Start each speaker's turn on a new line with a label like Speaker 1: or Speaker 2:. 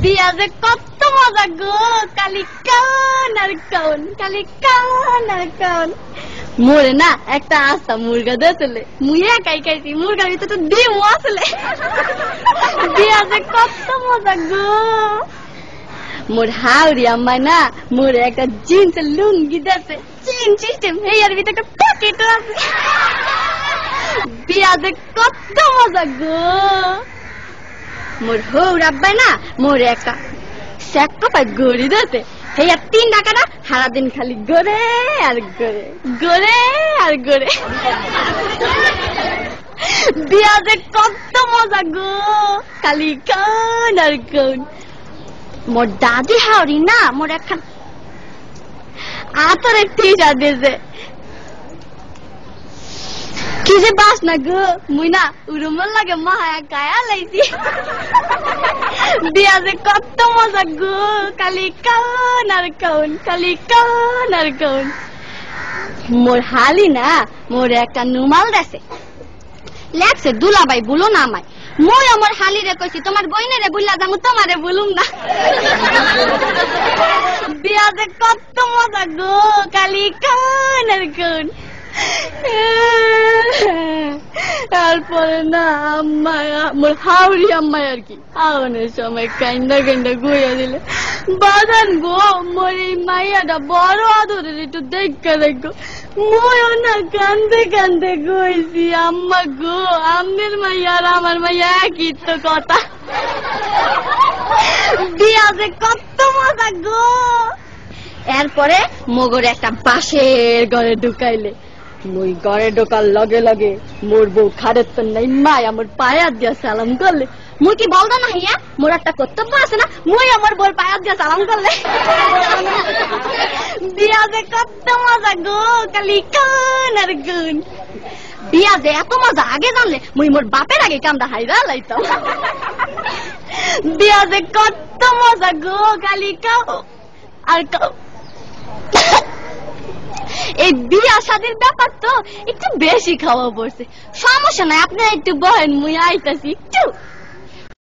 Speaker 1: বিয়া যে কত মজা গো, কালি কান আর কান, কালি কান আর কান। মোরে না একটা আস্তা মুরগা দিয়েছিলে, মুই একাই খাইছি, মুরগার ভিতরে তো ডিম আসলে। বিয়া যে কত মজা গো। মোর হাওড়ি আম্মা না মোরে একটা জিন্সের লুঙ্গি দিয়েছে, চেইন সিস্টেম, এর ভিতরে একটা পকেটও আছে। বিয়া যে কত মজা গো। মোর হৌর আব্বাই না মোরে একটা স্যাক্রোফাইস গড়ি দিয়েছে, এই 3 টাকা না সারাদিন খালি গড়ে আর গড়ে, গড়ে আর গড়ে। বিয়া যে কত মজা গো, খালি কান আর কান। মোর দাদি হাওড়ি না মোর একখান আতরের টিশা দিয়েছে, কি যে বাস না গো, মুই না উরুমল লাগে মায়া গায়া লাইছি। বিয়া যে কত মজা গো, কালি কান আর কান, কালি কান আর কান। মোর হালি না মোরে একটা নুমাল দেছে, লেখছে দুলাবাই বলো না আমায়। মই আমার হালি রে কইছি তোমার বইনে রে বুল্লা যামু, তোমারে বলুম না। বিয়া যে কত মজা গো, কালি কান আর কান। তারপরে না আম্মা মোর হাওড়ি আম্মাই আর কি আওনের সময় কান্দা কান্দা গুইয়া দিলে, বাজান গো মোর এই মাইয়াটা বড় আদরের, একটু দেখা দেখো। ময়ও না কান্দে কান্দে গইছি, আম্মা গো আমনের মাইয়া আর আমার মাইয়া একই তো কথা। বিয়া যে কত মজা গো। এরপরে মগর একটা বাঁশের ঘরে ঢুকাইলে, মুই ঘরে ঢোকার লগে লগে মোর বউ খারের তো নাই মায় আমার পায়া দিয়া সালাম করলে। মুই কি বলতো না হিয়া মোর একটা কর্তব্য আছে না, মুই আমার বউর পায়া দিয়া সালাম করলে। বিয়া যে কত মজা গো, কালি কান আর কান। বিয়া যে এত মজা আগে জানলে মুই মোর বাপের আগে কামটা হাইরা লাইতাম। বিয়া যে কত মজা গো, কালি কাও আর কাও। এই বিয়া শাদীর ব্যাপার তো একটু বেশি খাওয়া পড়ছে, সমস্যা নাই, আপনারা একটু বহেন, মুই আইতাছি একটু।